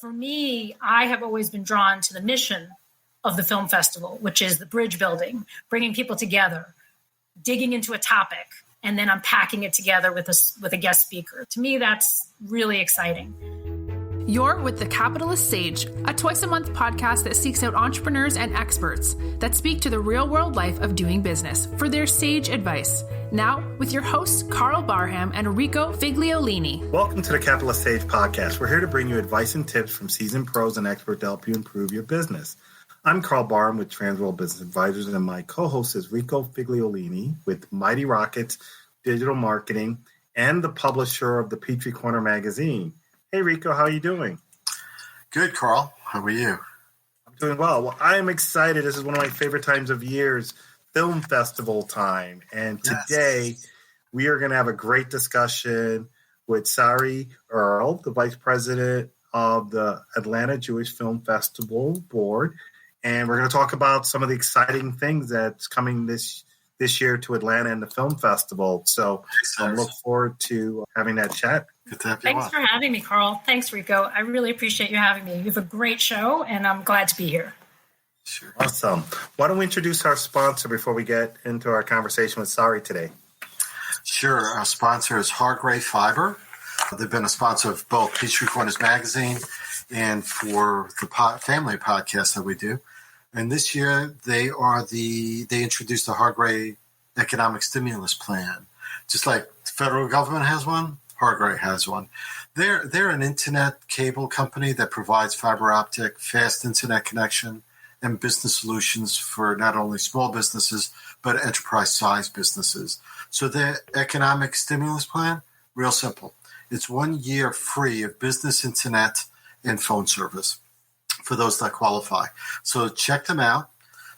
for me, I have always been drawn to the mission of the film festival, which is the bridge building, bringing people together, digging into a topic, and then unpacking it together with a guest speaker. To me, that's really exciting. You're with The Capitalist Sage, a twice-a-month podcast that seeks out entrepreneurs and experts that speak to the real-world life of doing business for their sage advice. Now, with your hosts, Karl Barham and Rico Figliolini. Welcome to The Capitalist Sage podcast. We're here to bring you advice and tips from seasoned pros and experts to help you improve your business. I'm Karl Barham with Transworld Business Advisors, and my co-host is Rico Figliolini with Mighty Rockets Digital Marketing and the publisher of the Petrie Corner magazine. Hey, Rico, how are you doing? Good, Karl. How are you? I'm doing well. Well, I am excited. This is one of my favorite times of years, film festival time. And today we are going to have a great discussion with Sari Earl, the vice president of the Atlanta Jewish Film Festival Board. And we're going to talk about some of the exciting things that's coming this year to Atlanta and the film festival. So I look forward to having that chat. Good to have you Thanks for having me, Karl. Thanks, Rico. I really appreciate you having me. You have a great show, and I'm glad to be here. Sure. Awesome. Why don't we introduce our sponsor before we get into our conversation with Sari today? Sure. Our sponsor is Hargrave Fiber. They've been a sponsor of both Petrie Corners magazine and for the family podcast that we do. And this year they introduced the Hargrave Economic Stimulus Plan. Just like the federal government has one, Hargrave has one. They're an internet cable company that provides fiber optic, fast internet connection, and business solutions for not only small businesses, but enterprise-sized businesses. So their economic stimulus plan, real simple. It's 1 year free of business internet and phone service for those that qualify. So check them out.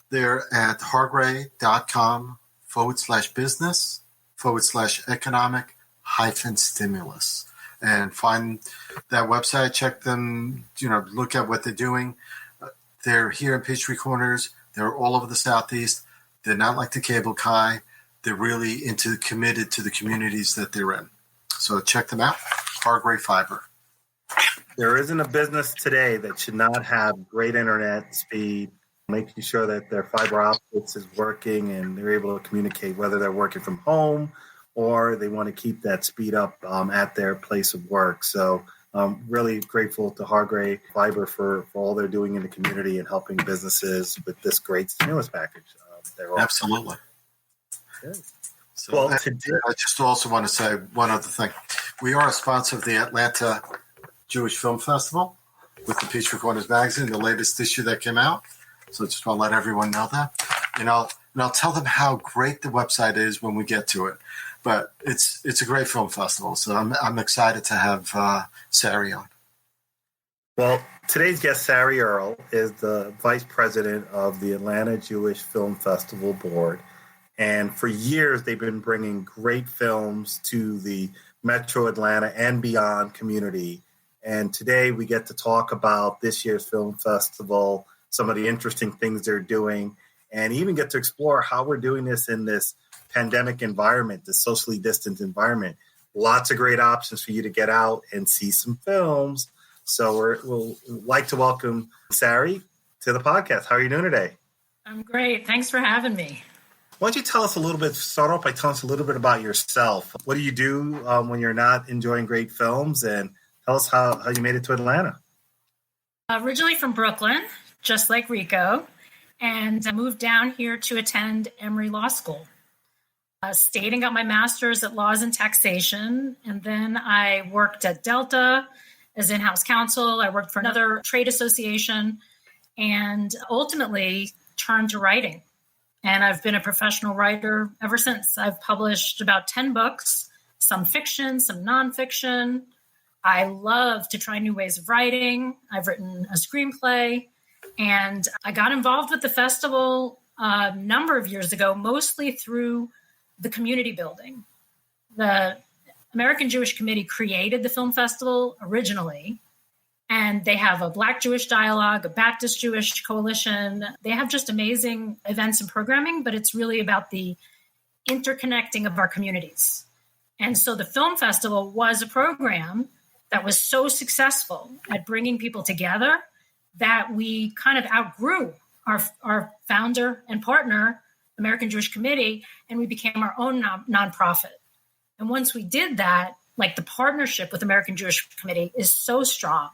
They're at hargrave.com/business/economic-stimulus. And find that website, check them, look at what they're doing. They're here in Petrie Corners. They're all over the Southeast. They're not like the cable guy. They're really committed to the communities that they're in. So check them out, Hargrave Fiber. There isn't a business today that should not have great internet speed, making sure that their fiber optics is working and they're able to communicate, whether they're working from home or they want to keep that speed up at their place of work. So I'm really grateful to Hargrave Fiber for all they're doing in the community and helping businesses with this great stimulus package. Absolutely. Good. So today, I just also want to say one other thing. We are a sponsor of the Atlanta Jewish Film Festival with the Petrie Corners magazine, the latest issue that came out. So I just want to let everyone know that. And I'll tell them how great the website is when we get to it. But it's a great film festival, so I'm excited to have Sari on. Well, today's guest, Sari Earl, is the vice president of the Atlanta Jewish Film Festival Board. And for years, they've been bringing great films to the Metro Atlanta and beyond community. And today we get to talk about this year's film festival, some of the interesting things they're doing, and even get to explore how we're doing this in this pandemic environment, this socially distant environment. Lots of great options for you to get out and see some films. So we'll like to welcome Sari to the podcast. How are you doing today? I'm great. Thanks for having me. Why don't you tell us start off by telling us a little bit about yourself. What do you do when you're not enjoying great films? And tell us how you made it to Atlanta. Originally from Brooklyn, just like Rico, and I moved down here to attend Emory Law School. Stayed and got my master's at Laws and Taxation, and then I worked at Delta as in-house counsel. I worked for another trade association, and ultimately turned to writing. And I've been a professional writer ever since. I've published about 10 books, some fiction, some nonfiction. I love to try new ways of writing. I've written a screenplay, and I got involved with the festival a number of years ago, mostly through the community building. The American Jewish Committee created the film festival originally, and they have a Black Jewish Dialogue, a Baptist Jewish Coalition. They have just amazing events and programming, but it's really about the interconnecting of our communities. And so the film festival was a program that was so successful at bringing people together that we kind of outgrew our founder and partner, American Jewish Committee, and we became our own nonprofit. And once we did that, like the partnership with American Jewish Committee is so strong.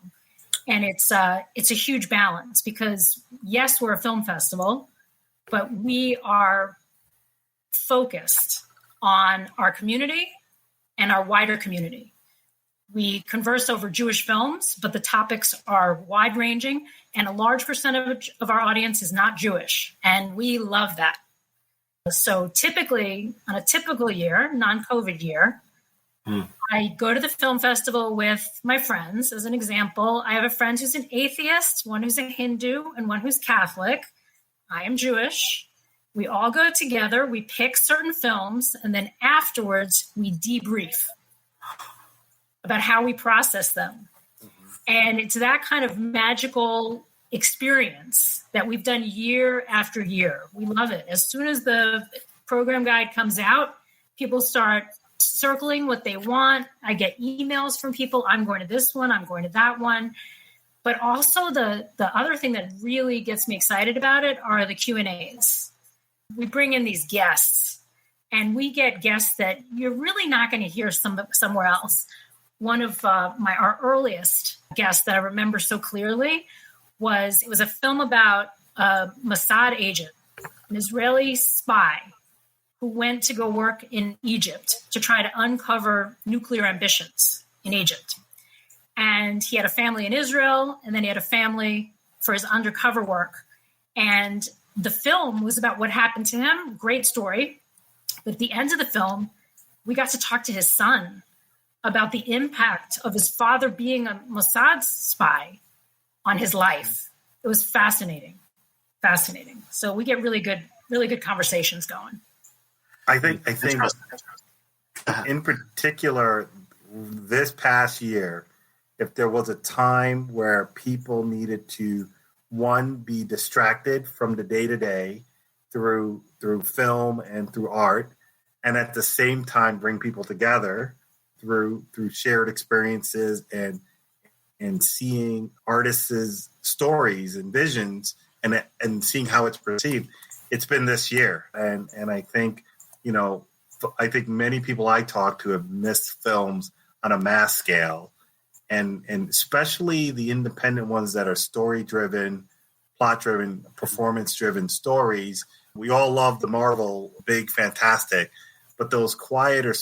And it's a huge balance because, yes, we're a film festival, but we are focused on our community and our wider community. We converse over Jewish films, but the topics are wide-ranging, and a large percentage of our audience is not Jewish, and we love that. So typically, on a typical year, non-COVID year, I go to the film festival with my friends. As an example, I have a friend who's an atheist, one who's a Hindu, and one who's Catholic. I am Jewish. We all go together, we pick certain films, and then afterwards we debrief about how we process them. And it's that kind of magical experience that we've done year after year. We love it. As soon as the program guide comes out, people start circling what they want. I get emails from people. I'm going to this one. I'm going to that one. But also the other thing that really gets me excited about it are the Q&As. We bring in these guests, and we get guests that you're really not going to hear somewhere else. One of our earliest guests that I remember so clearly was a film about a Mossad agent, an Israeli spy who went to go work in Egypt to try to uncover nuclear ambitions in Egypt. And he had a family in Israel, and then he had a family for his undercover work. And the film was about what happened to him. Great story. But at the end of the film, we got to talk to his son about the impact of his father being a Mossad spy on his life. It was fascinating. So we get really good conversations going. I think in particular, this past year, if there was a time where people needed to, one, be distracted from the day-to-day through film and through art, and at the same time bring people together through shared experiences and seeing artists' stories and visions and seeing how it's perceived. It's been this year. And I think, I think many people I talk to have missed films on a mass scale, and especially the independent ones that are story-driven, plot-driven, performance-driven stories. We all love the Marvel, big, fantastic, but those quieter,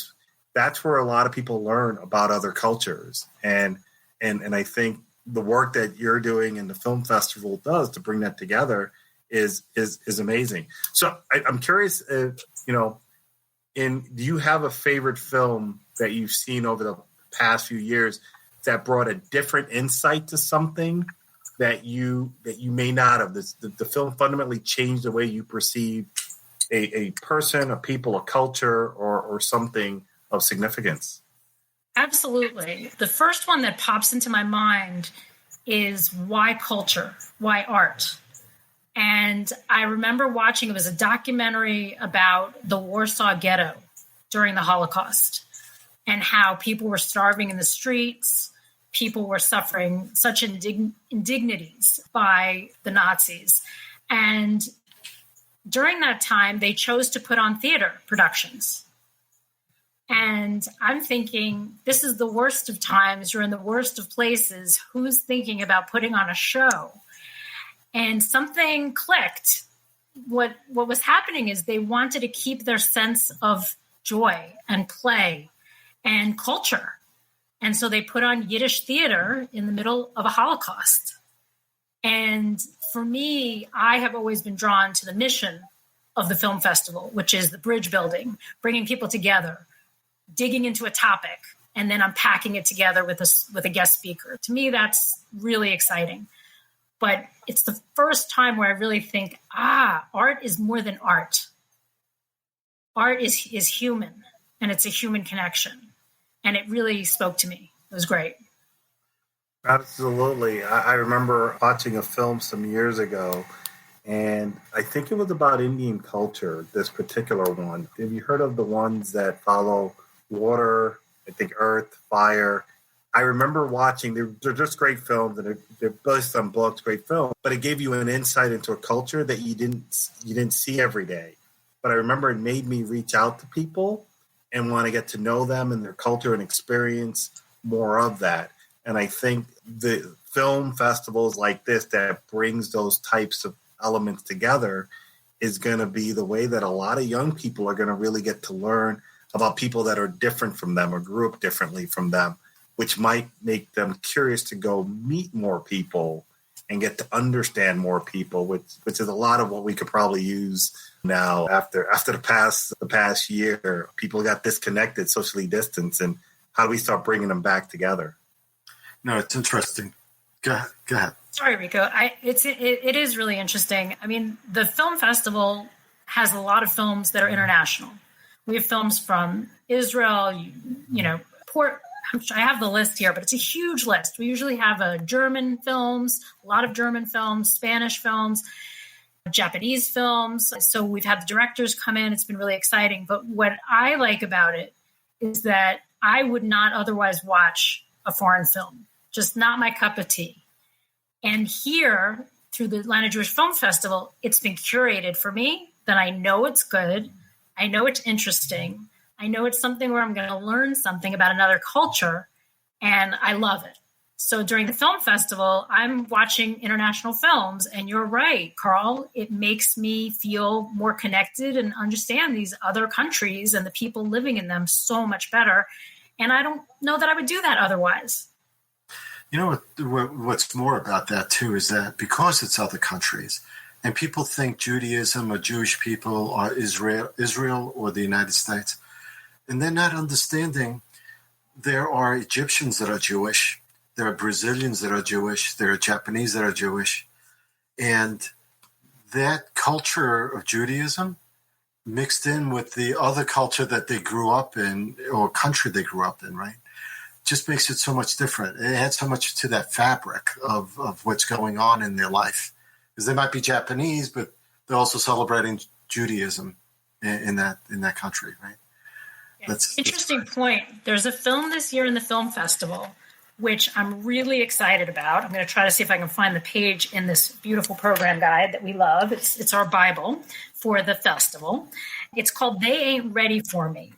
that's where a lot of people learn about other cultures. And I think the work that you're doing and the film festival does to bring that together is amazing. So I'm curious, do you have a favorite film that you've seen over the past few years that brought a different insight to something that you may not have? The film fundamentally changed the way you perceive a person, a people, a culture, or something of significance. Absolutely. The first one that pops into my mind is why culture, why art? And I remember watching, it was a documentary about the Warsaw Ghetto during the Holocaust and how people were starving in the streets. People were suffering such indignities by the Nazis. And during that time, they chose to put on theater productions. And I'm thinking, this is the worst of times. You're in the worst of places. Who's thinking about putting on a show? And something clicked. What was happening is they wanted to keep their sense of joy and play and culture. And so they put on Yiddish theater in the middle of a Holocaust. And for me, I have always been drawn to the mission of the film festival, which is the bridge building, bringing people together, digging into a topic, and then unpacking it together with a guest speaker. To me, that's really exciting. But it's the first time where I really think, art is more than art. Art is human, and it's a human connection. And it really spoke to me. It was great. Absolutely. I remember watching a film some years ago, and I think it was about Indian culture, this particular one. Have you heard of the ones that follow water, I think earth, fire, I remember watching, they're just great films, and they're based on books, great films, but it gave you an insight into a culture that you didn't see every day. But I remember it made me reach out to people and want to get to know them and their culture and experience more of that. And I think the film festivals like this that brings those types of elements together is going to be the way that a lot of young people are going to really get to learn about people that are different from them or grew up differently from them, which might make them curious to go meet more people and get to understand more people, which is a lot of what we could probably use now after the past year. People got disconnected, socially distanced, and how do we start bringing them back together? No, it's interesting. Go ahead. Sorry, Rico. It is really interesting. I mean, the film festival has a lot of films that are international. We have films from Israel, I have the list here, but it's a huge list. We usually have a lot of German films, Spanish films, Japanese films. So we've had the directors come in. It's been really exciting. But what I like about it is that I would not otherwise watch a foreign film, just not my cup of tea. And here, through the Atlanta Jewish Film Festival, it's been curated for me, that I know it's good. I know it's interesting. I know it's something where I'm going to learn something about another culture, and I love it. So during the film festival, I'm watching international films, and you're right, Karl. It makes me feel more connected and understand these other countries and the people living in them so much better. And I don't know that I would do that otherwise. You know what's more about that too is that because it's other countries, and people think Judaism or Jewish people are Israel or the United States, and they're not understanding there are Egyptians that are Jewish, there are Brazilians that are Jewish, there are Japanese that are Jewish, and that culture of Judaism mixed in with the other culture that they grew up in or country they grew up in, right? Just makes it so much different. It adds so much to that fabric of what's going on in their life. Because they might be Japanese, but they're also celebrating Judaism in that country, right? That's interesting point. There's a film this year in the film festival, which I'm really excited about. I'm going to try to see if I can find the page in this beautiful program guide that we love. It's our Bible for the festival. It's called They Ain't Ready for Me.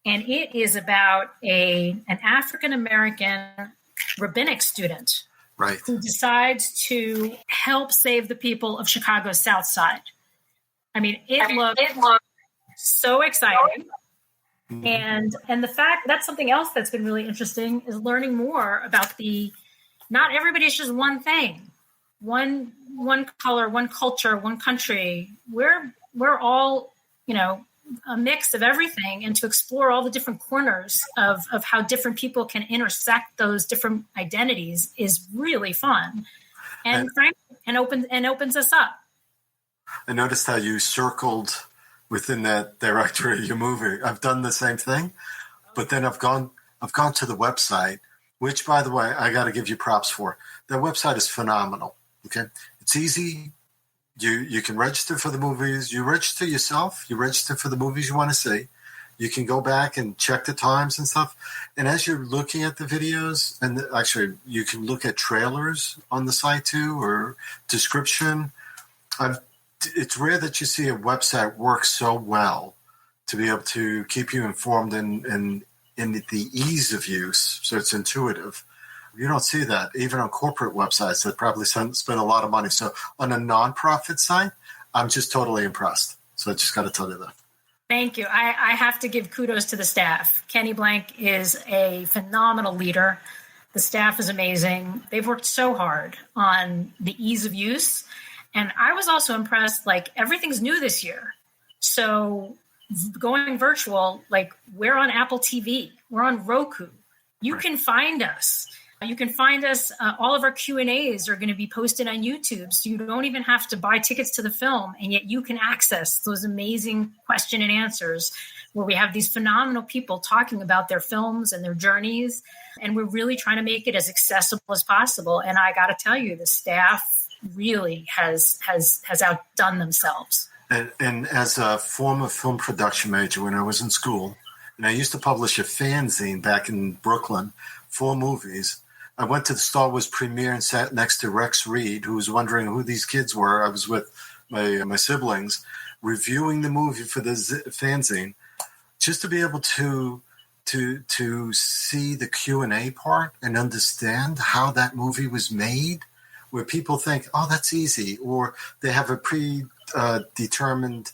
And it is about an African-American rabbinic student, right, who decides to help save the people of Chicago's South Side. I mean, it looked so exciting. Mm-hmm. And the fact that's something else that's been really interesting is learning more about not everybody's just one thing, one color, one culture, one country. We're all, a mix of everything, and to explore all the different corners of how different people can intersect those different identities is really fun and opens us up. I noticed how you circled within that directory of your movie. I've done the same thing, but then I've gone to the website, which, by the way, I got to give you props for. That website is phenomenal. Okay, it's easy. You can register for the movies. You register yourself. You register for the movies you want to see. You can go back and check the times and stuff. And as you're looking at the videos, and actually you can look at trailers on the site too, or description. It's rare that you see a website work so well to be able to keep you informed in the ease of use, so it's intuitive. You don't see that even on corporate websites that probably spend a lot of money. So on a nonprofit site, I'm just totally impressed. So I just got to tell you that. Thank you. I have to give kudos to the staff. Kenny Blank is a phenomenal leader. The staff is amazing. They've worked so hard on the ease of use. And I was also impressed, everything's new this year. So going virtual, we're on Apple TV, we're on Roku. You can find us. You can find us. All of our Q&As are going to be posted on YouTube, so you don't even have to buy tickets to the film, and yet you can access those amazing question and answers where we have these phenomenal people talking about their films and their journeys, and we're really trying to make it as accessible as possible. And I got to tell you, the staff really has outdone themselves. And as a former film production major when I was in school, and I used to publish a fanzine back in Brooklyn 4 movies. I went to the Star Wars premiere and sat next to Rex Reed, who was wondering who these kids were. I was with my siblings reviewing the movie for the fanzine, just to be able to see the Q&A part and understand how that movie was made, where people think, oh, that's easy, or they have a predetermined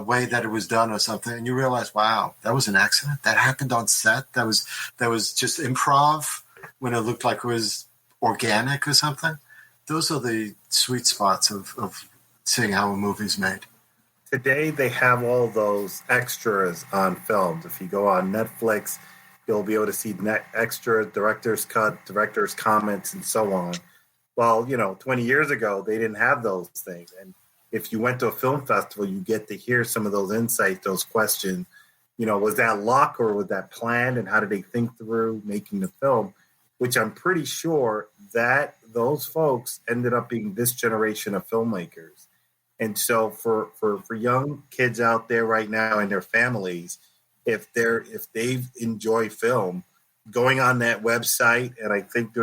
way that it was done or something, and you realize, wow, that was an accident. That happened on set. That was just improv when it looked like it was organic or something. Those are the sweet spots of seeing how a movie's made. Today, they have all those extras on films. If you go on Netflix, you'll be able to see extras, director's cut, director's comments, and so on. Well, 20 years ago, they didn't have those things. And if you went to a film festival, you get to hear some of those insights, those questions. Was that luck or was that planned? And how did they think through making the film? Which I'm pretty sure that those folks ended up being this generation of filmmakers. And so for young kids out there right now and their families, if they enjoy film, going on that website and I think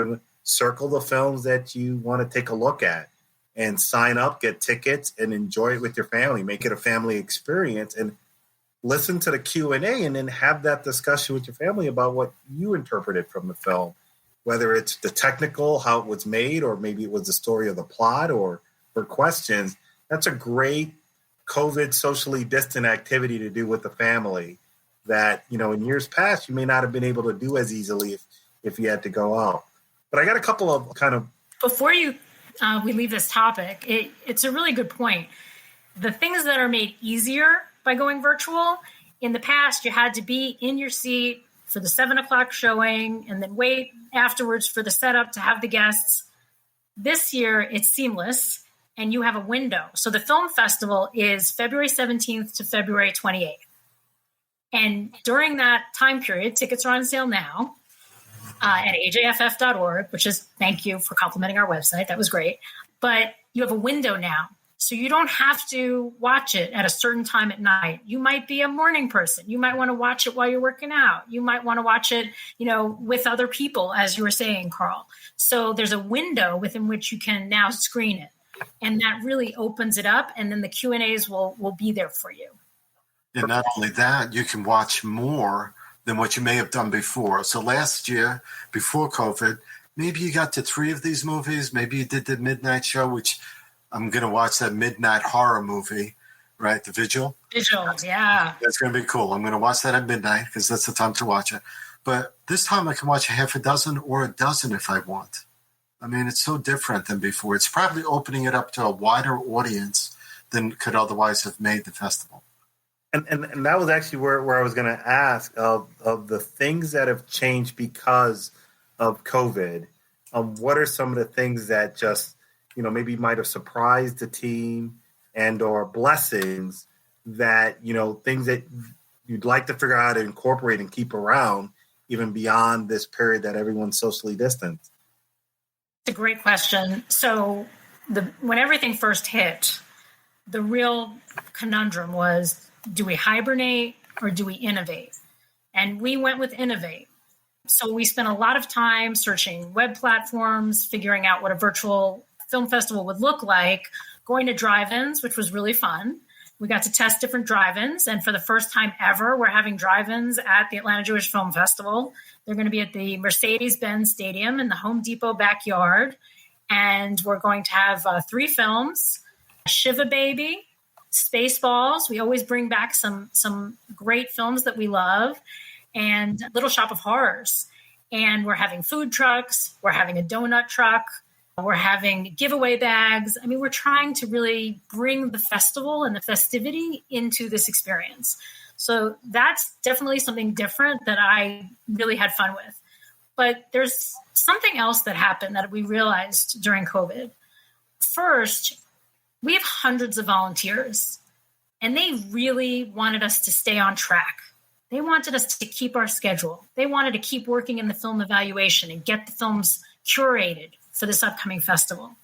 circle the films that you want to take a look at and sign up, get tickets, and enjoy it with your family. Make it a family experience and listen to the Q&A and then have that discussion with your family about what you interpreted from the film, whether it's the technical, how it was made, or maybe it was the story of the plot or questions. That's a great COVID socially distant activity to do with the family that, in years past, you may not have been able to do as easily if you had to go out. But I got a couple of kind of... Before we leave this topic, it's a really good point. The things that are made easier by going virtual, in the past, you had to be in your seat for the 7:00 showing and then wait afterwards for the setup to have the guests. This year, it's seamless. And you have a window. So the film festival is February 17th to February 28th. And during that time period, tickets are on sale now at AJFF.org, which is, thank you for complimenting our website. That was great. But you have a window now. So you don't have to watch it at a certain time at night. You might be a morning person. You might want to watch it while you're working out. You might want to watch it, with other people, as you were saying, Karl. So there's a window within which you can now screen it. And that really opens it up, and then the Q&As will be there for you. And not only that, you can watch more than what you may have done before. So last year, before COVID, maybe you got to 3 of these movies. Maybe you did the midnight show, which I'm going to watch that midnight horror movie, right? The Vigil. Vigils, yeah. That's going to be cool. I'm going to watch that at midnight because that's the time to watch it. But this time I can watch a half a dozen or a dozen if I want. I mean, it's so different than before. It's probably opening it up to a wider audience than could otherwise have made the festival. And that was actually where I was going to ask of the things that have changed because of COVID. What are some of the things that just, maybe might have surprised the team and or blessings that, things that you'd like to figure out how to incorporate and keep around even beyond this period that everyone's socially distanced? It's a great question. So when everything first hit, the real conundrum was, do we hibernate or do we innovate? And we went with innovate. So we spent a lot of time searching web platforms, figuring out what a virtual film festival would look like, going to drive-ins, which was really fun. We got to test different drive-ins. And for the first time ever, we're having drive-ins at the Atlanta Jewish Film Festival. They're going to be at the Mercedes-Benz Stadium in the Home Depot backyard. And we're going to have 3 films, Shiva Baby, Spaceballs. We always bring back some great films that we love, and Little Shop of Horrors. And we're having food trucks. We're having a donut truck. We're having giveaway bags. I mean, we're trying to really bring the festival and the festivity into this experience. So that's definitely something different that I really had fun with. But there's something else that happened that we realized during COVID. First, we have hundreds of volunteers, and they really wanted us to stay on track. They wanted us to keep our schedule. They wanted to keep working in the film evaluation and get the films curated for this upcoming festival.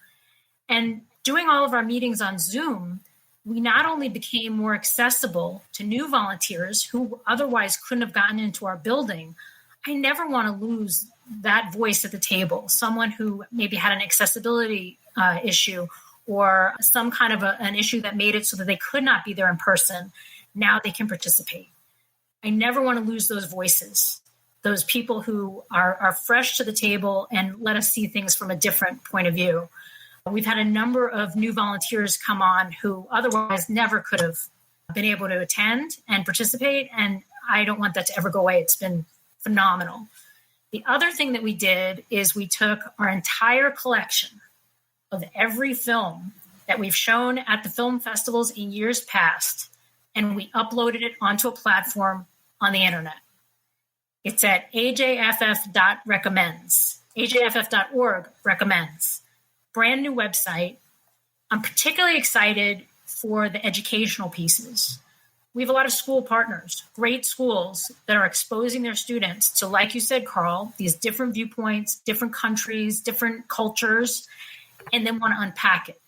And doing all of our meetings on Zoom, we not only became more accessible to new volunteers who otherwise couldn't have gotten into our building, I never want to lose that voice at the table, someone who maybe had an accessibility issue or some kind of an issue that made it so that they could not be there in person. Now they can participate. I never want to lose those voices, those people who are fresh to the table and let us see things from a different point of view. We've had a number of new volunteers come on who otherwise never could have been able to attend and participate, and I don't want that to ever go away. It's been phenomenal. The other thing that we did is we took our entire collection of every film that we've shown at the film festivals in years past, and we uploaded it onto a platform on the internet. It's at AJFF.recommends, AJFF.org recommends. Brand new website. I'm particularly excited for the educational pieces. We have a lot of school partners, great schools that are exposing their students to, like you said, Karl, these different viewpoints, different countries, different cultures, and then want to unpack it.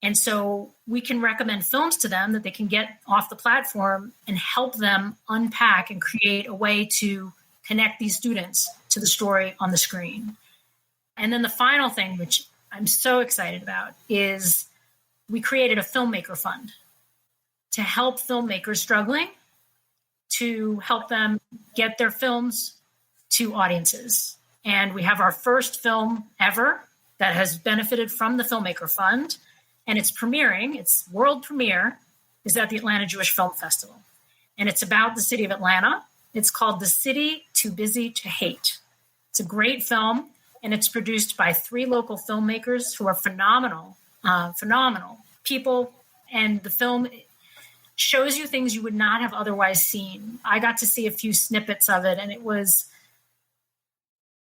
And so we can recommend films to them that they can get off the platform and help them unpack and create a way to connect these students to the story on the screen. And then the final thing, which I'm so excited about, is we created a filmmaker fund to help filmmakers struggling, to help them get their films to audiences. And we have our first film ever that has benefited from the Filmmaker Fund, and it's premiering, its world premiere is at the Atlanta Jewish Film Festival. And it's about the city of Atlanta. It's called The City Too Busy to Hate. It's a great film, and it's produced by 3 local filmmakers who are phenomenal people. And the film shows you things you would not have otherwise seen. I got to see a few snippets of it, and it was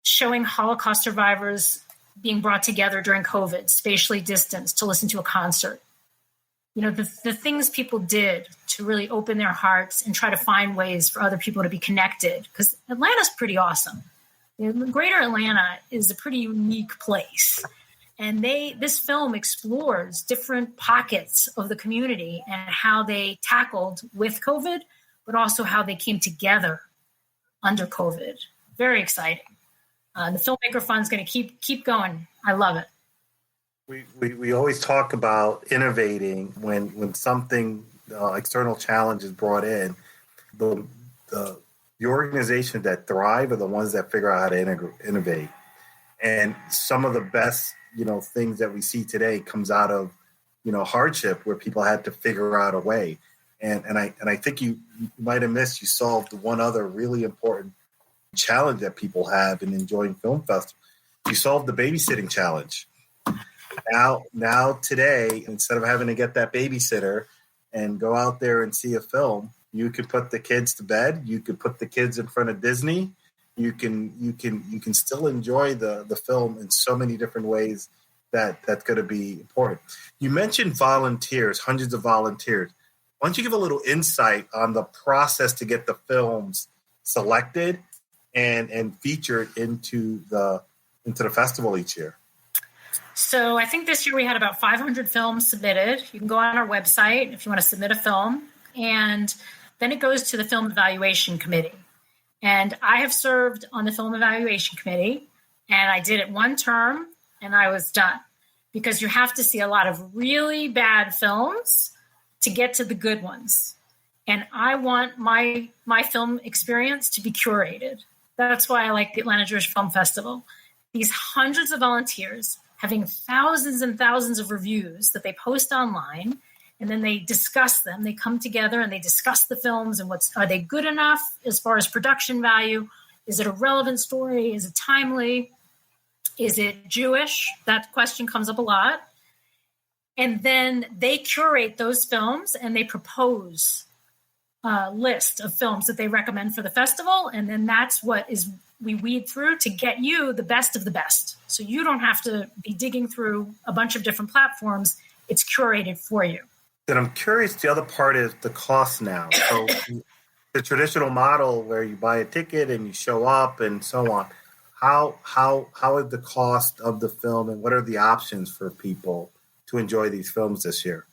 showing Holocaust survivors being brought together during COVID, spatially distanced, to listen to a concert. You know, the things people did to really open their hearts and try to find ways for other people to be connected, because Atlanta's pretty awesome. Greater Atlanta is a pretty unique place. And this film explores different pockets of the community and how they tackled with COVID, but also how they came together under COVID. Very exciting. The Filmmaker Fund is going to keep going. I love it. We always talk about innovating when something external challenge is brought in. The organizations that thrive are the ones that figure out how to innovate. And some of the best things that we see today comes out of hardship, where people had to figure out a way. And I think you might have missed, you solved one other really important challenge that people have in enjoying film festivals. You solved the babysitting challenge. Now today, instead of having to get that babysitter and go out there and see a film, you could put the kids to bed. You could put the kids in front of Disney. You can still enjoy the film in so many different ways that's going to be important. You mentioned volunteers, hundreds of volunteers. Why don't you give a little insight on the process to get the films selected and featured into the festival each year? So I think this year we had about 500 films submitted. You can go on our website if you want to submit a film, and then it goes to the Film Evaluation Committee. And I have served on the Film Evaluation Committee, and I did it one term, and I was done, because you have to see a lot of really bad films to get to the good ones. And I want my film experience to be curated. That's why I like the Atlanta Jewish Film Festival. These hundreds of volunteers having thousands and thousands of reviews that they post online, and then they discuss them. They come together and they discuss the films and are they good enough as far as production value? Is it a relevant story? Is it timely? Is it Jewish? That question comes up a lot. And then they curate those films and they propose a list of films that they recommend for the festival. And then that's what we weed through to get you the best of the best. So you don't have to be digging through a bunch of different platforms. It's curated for you. Then I'm curious, the other part is the cost now. So the traditional model where you buy a ticket and you show up and so on, how is the cost of the film and what are the options for people to enjoy these films this year?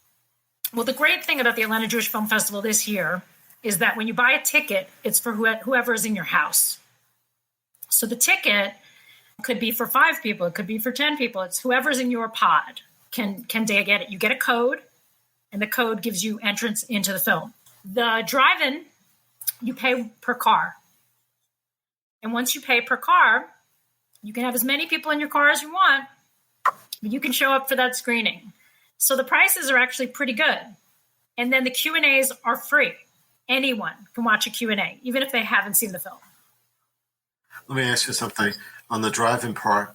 Well, the great thing about the Atlanta Jewish Film Festival this year is that when you buy a ticket, it's for whoever is in your house. So the ticket could be for 5 people. It could be for 10 people. It's whoever's in your pod can get it. You get a code, and the code gives you entrance into the film. The drive-in, you pay per car. And once you pay per car, you can have as many people in your car as you want, but you can show up for that screening. So the prices are actually pretty good. And then the Q&As are free. Anyone can watch a Q&A, even if they haven't seen the film. Let me ask you something. On the drive-in part,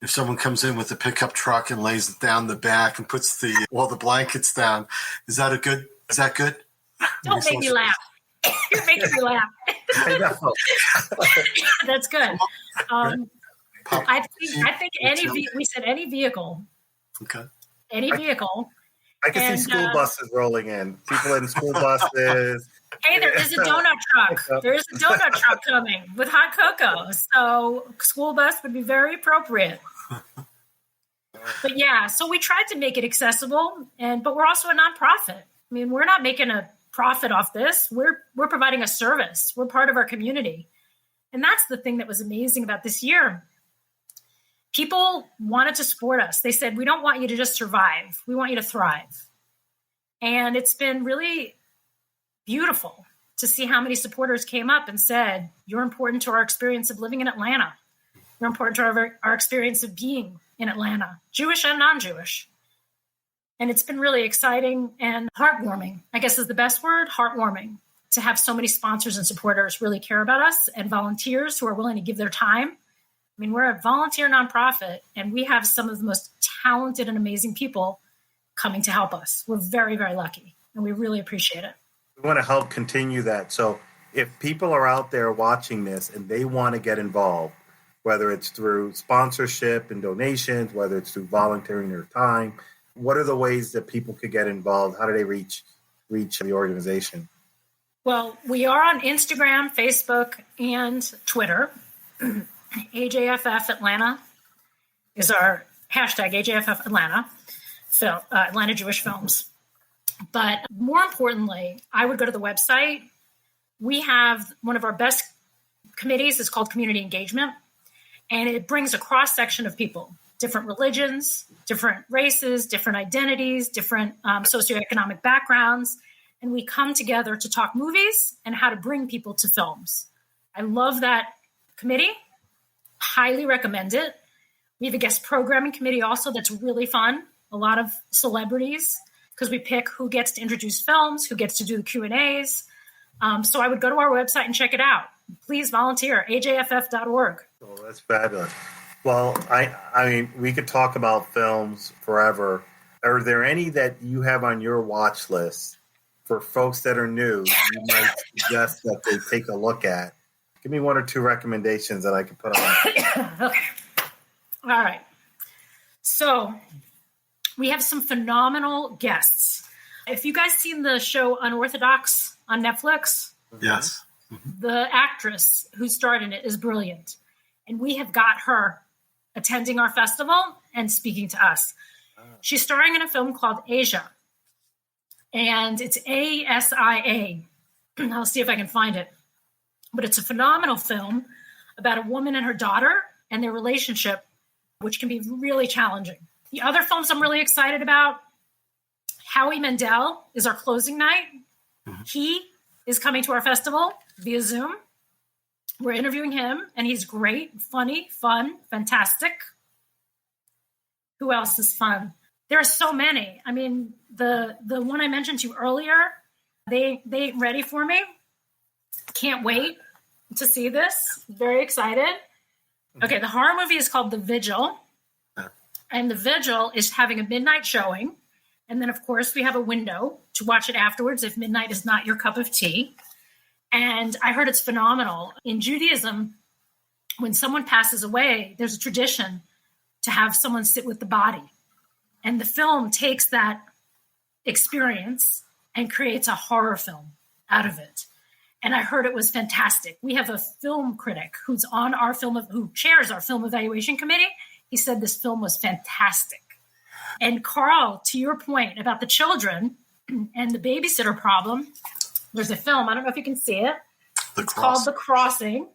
if someone comes in with a pickup truck and lays it down the back and puts all the blankets down, is that good? Don't make me laugh. You're making me laugh. I know. That's good. I think we said any vehicle. Okay. Any vehicle. I can see school buses rolling in. People in school buses. Hey, there is a donut truck. There is a donut truck coming with hot cocoa. So school bus would be very appropriate. But yeah, so we tried to make it accessible, but we're also a nonprofit. I mean, we're not making a profit off this. We're providing a service. We're part of our community. And that's the thing that was amazing about this year. People wanted to support us. They said, we don't want you to just survive. We want you to thrive. And it's been really beautiful to see how many supporters came up and said, you're important to our experience of living in Atlanta. You're important to our experience of being in Atlanta, Jewish and non-Jewish. And it's been really exciting and heartwarming, I guess is the best word, heartwarming, to have so many sponsors and supporters really care about us, and volunteers who are willing to give their time. I mean, we're a volunteer nonprofit, and we have some of the most talented and amazing people coming to help us. We're very, very lucky, and we really appreciate it. We want to help continue that. So if people are out there watching this and they want to get involved, whether it's through sponsorship and donations, whether it's through volunteering their time, what are the ways that people could get involved? How do they reach the organization? Well, we are on Instagram, Facebook, and Twitter. AJFF Atlanta is our hashtag, AJFF Atlanta, so Atlanta Jewish Films. But more importantly, I would go to the website. We have one of our best committees is called Community Engagement, and it brings a cross-section of people, different religions, different races, different identities, different socioeconomic backgrounds, and we come together to talk movies and how to bring people to films. I love that committee. Highly recommend it. We have a guest programming committee also that's really fun. A lot of celebrities, because we pick who gets to introduce films, who gets to do the Q&As. So I would go to our website and check it out. Please volunteer, ajff.org. Oh, that's fabulous. Well, I mean, we could talk about films forever. Are there any that you have on your watch list for folks that are new you might suggest that they take a look at? Give me 1 or 2 recommendations that I can put on. Okay. All right. So we have some phenomenal guests. If you guys seen the show Unorthodox on Netflix, Yes. the actress who starred in it is brilliant. And we have got her attending our festival and speaking to us. She's starring in a film called Asia. And it's ASIA. I'll see if I can find it. But it's a phenomenal film about a woman and her daughter and their relationship, which can be really challenging. The other films I'm really excited about, Howie Mandel is our closing night. Mm-hmm. He is coming to our festival via Zoom. We're interviewing him, and he's great, funny, fun, fantastic. Who else is fun? There are so many. I mean, the one I mentioned to you earlier, they ain't ready for me. Can't wait to see this. Very excited. Okay, the horror movie is called The Vigil. And The Vigil is having a midnight showing. And then, of course, we have a window to watch it afterwards if midnight is not your cup of tea. And I heard it's phenomenal. In Judaism, when someone passes away, there's a tradition to have someone sit with the body. And the film takes that experience and creates a horror film out of it. And I heard it was fantastic. We have a film critic who's on our who chairs our film evaluation committee. He said this film was fantastic. And Karl, to your point about the children and the babysitter problem, there's a film. I don't know if you can see it. It's called The Crossing.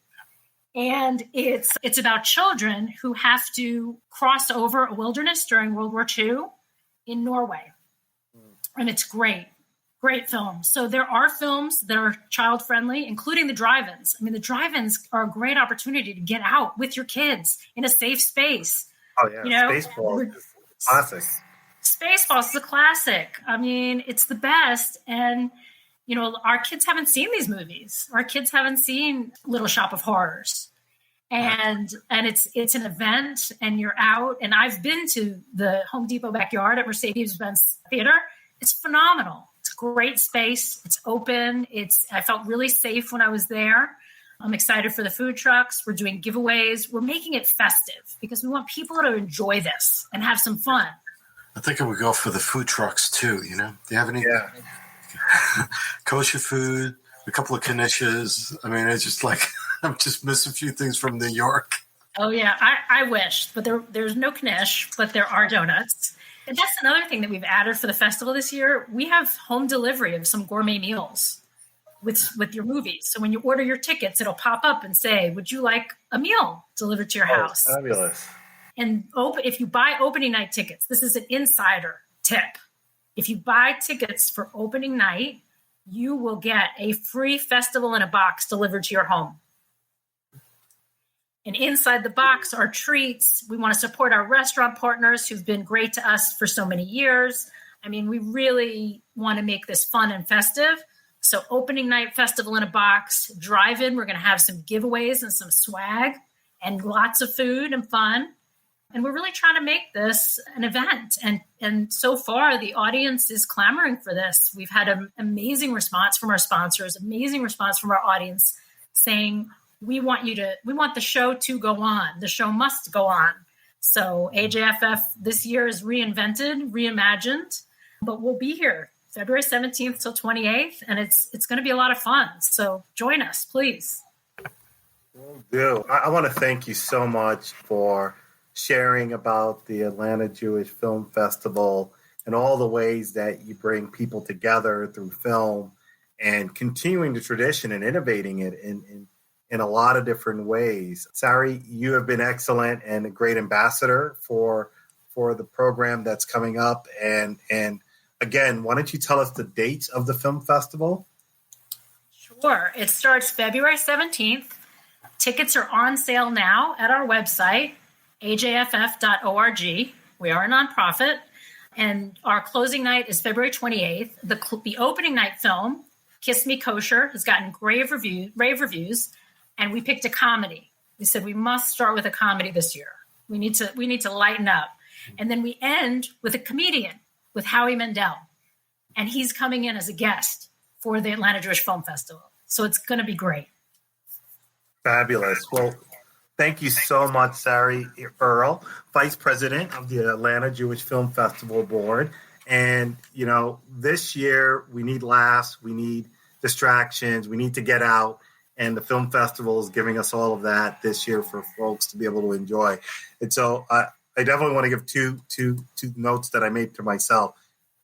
And it's about children who have to cross over a wilderness during World War II in Norway. And it's great film. So there are films that are child friendly, including the drive-ins. I mean, the drive-ins are a great opportunity to get out with your kids in a safe space. Oh yeah, Spaceballs is classic. Spaceballs is a classic. I mean, it's the best. And our kids haven't seen these movies. Our kids haven't seen Little Shop of Horrors. And it's an event, and you're out. And I've been to the Home Depot backyard at Mercedes-Benz Theater. It's phenomenal. It's a great space. It's open. I felt really safe when I was there. I'm excited for the food trucks. We're doing giveaways. We're making it festive because we want people to enjoy this and have some fun. I think I would go for the food trucks too. Do you have any kosher food, a couple of knishes? I mean, it's just like I'm just missing a few things from New York. Oh yeah, I wish, but there's no knish, but there are donuts. And that's another thing that we've added for the festival this year. We have home delivery of some gourmet meals with your movies. So when you order your tickets, it'll pop up and say, "Would you like a meal delivered to your house?" Fabulous. And if you buy opening night tickets, this is an insider tip. If you buy tickets for opening night, you will get a free festival in a box delivered to your home. And inside the box are treats. We want to support our restaurant partners who've been great to us for so many years. I mean, we really want to make this fun and festive. So opening night festival in a box, drive-in, we're going to have some giveaways and some swag and lots of food and fun. And we're really trying to make this an event. And so far, the audience is clamoring for this. We've had an amazing response from our sponsors, amazing response from our audience saying, we want the show to go on. The show must go on. So AJFF this year is reinvented, reimagined, but we'll be here February 17th till 28th. And it's going to be a lot of fun. So join us, please. Will do. I want to thank you so much for sharing about the Atlanta Jewish Film Festival and all the ways that you bring people together through film and continuing the tradition and innovating it in a lot of different ways. Sari, you have been excellent and a great ambassador for the program that's coming up. And again, why don't you tell us the dates of the film festival? Sure. It starts February 17th. Tickets are on sale now at our website, ajff.org. We are a nonprofit, and our closing night is February 28th. The opening night film, Kiss Me Kosher, has gotten rave reviews, and we picked a comedy. We said we must start with a comedy this year. We need to lighten up, and then we end with a comedian, with Howie Mandel, and he's coming in as a guest for the Atlanta Jewish Film Festival. So it's going to be great. Fabulous. Well, thank you so much, Sari Earl, Vice President of the Atlanta Jewish Film Festival Board. And, this year we need laughs, we need distractions, we need to get out. And the film festival is giving us all of that this year for folks to be able to enjoy. And so I definitely want to give two notes that I made to myself.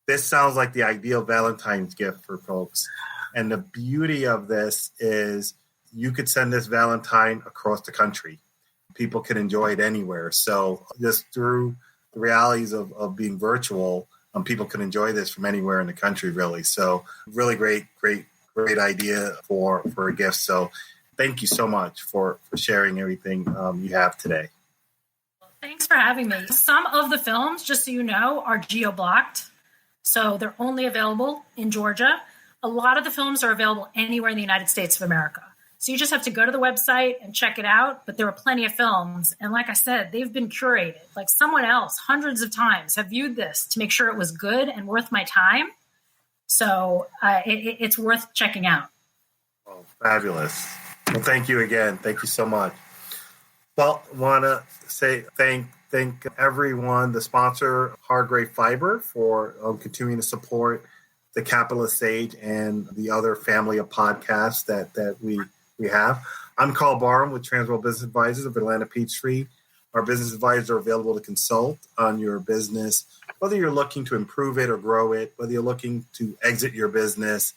This sounds like the ideal Valentine's gift for folks. And the beauty of this is you could send this Valentine across the country. People can enjoy it anywhere. So just through the realities of being virtual, people can enjoy this from anywhere in the country, really. So really great idea for a gift. So thank you so much for sharing everything you have today. Thanks for having me. Some of the films, just so you know, are geo-blocked. So they're only available in Georgia. A lot of the films are available anywhere in the United States of America. So you just have to go to the website and check it out. But there are plenty of films. And like I said, they've been curated. Like someone else, hundreds of times, have viewed this to make sure it was good and worth my time. So it's worth checking out. Oh, fabulous. Well, thank you again. Thank you so much. Well, I want to say thank everyone, the sponsor, Hargrave Fiber, for continuing to support the Capitalist Sage and the other family of podcasts that we have. I'm Karl Barham with Transworld Business Advisors of Atlanta Peachtree. Our business advisors are available to consult on your business, whether you're looking to improve it or grow it, whether you're looking to exit your business.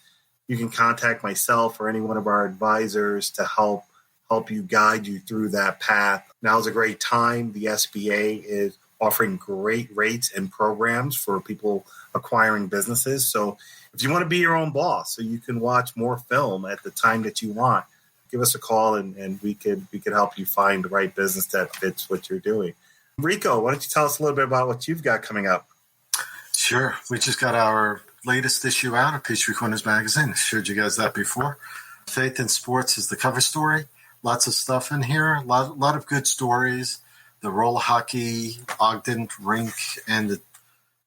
You can contact myself or any one of our advisors to help help you guide you through that path. Now's a great time. The SBA is offering great rates and programs for people acquiring businesses. So if you want to be your own boss, so you can watch more film at the time that you want, give us a call and we could help you find the right business that fits what you're doing. Rico, why don't you tell us a little bit about what you've got coming up? Sure. We just got our latest issue out of Peachtree Corners Magazine. I showed you guys that before. Faith in Sports is the cover story. Lots of stuff in here. A lot of good stories. The roller hockey, Ogden Rink, and the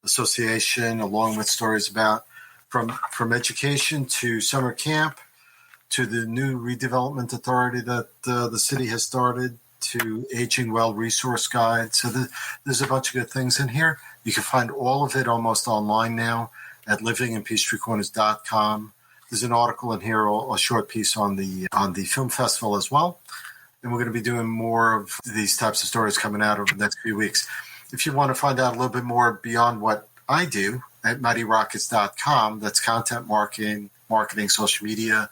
association, along with stories about from education to summer camp to the new redevelopment authority that the city has started to Aging Well resource guide. So there's a bunch of good things in here. You can find all of it almost online now at livinginpeachtreecorners.com. There's an article in here, a short piece on the film festival as well. And we're going to be doing more of these types of stories coming out over the next few weeks. If you want to find out a little bit more beyond what I do at mightyrockets.com, that's content marketing, social media,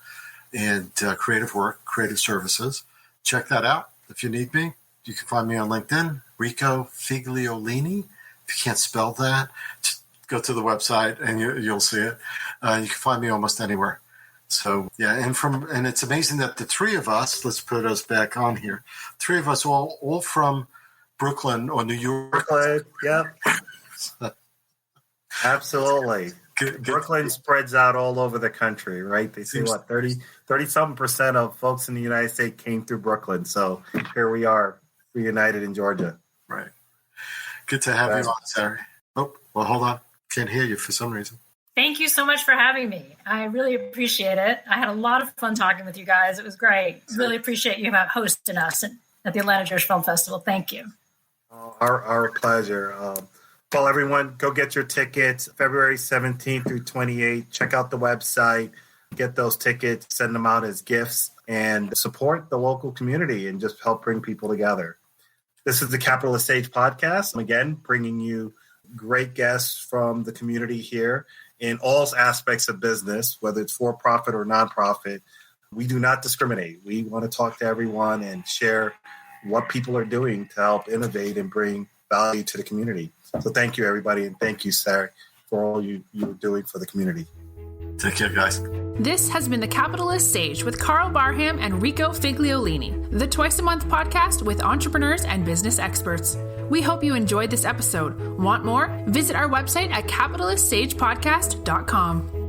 and creative work, creative services. Check that out. If you need me, you can find me on LinkedIn, Rico Figliolini. If you can't spell that, just go to the website and you'll see it. You can find me almost anywhere. So, yeah, and it's amazing that the three of us, let's put us back on here, three of us all from Brooklyn or New York. Brooklyn, yep. Absolutely. Brooklyn spreads out all over the country, right? They say, 30-something% of folks in the United States came through Brooklyn. So here we are, reunited in Georgia. Right. Good to have you on, Sari. Oh, well, hold on. Can't hear you for some reason. Thank you so much for having me. I really appreciate it. I had a lot of fun talking with you guys. It was great. Really appreciate you hosting us at the Atlanta Jewish Film Festival. Thank you. Our pleasure. Well, everyone, go get your tickets February 17th through 28th. Check out the website. Get those tickets. Send them out as gifts and support the local community and just help bring people together. This is the Capitalist Sage Podcast. Again, bringing you great guests from the community here in all aspects of business, whether it's for-profit or nonprofit. We do not discriminate. We want to talk to everyone and share what people are doing to help innovate and bring value to the community. So thank you, everybody, and thank you, Sari, for all you're doing for the community. Take care, guys. This has been The Capitalist Sage with Karl Barham and Rico Figliolini, the twice-a-month podcast with entrepreneurs and business experts. We hope you enjoyed this episode. Want more? Visit our website at capitalistsagepodcast.com.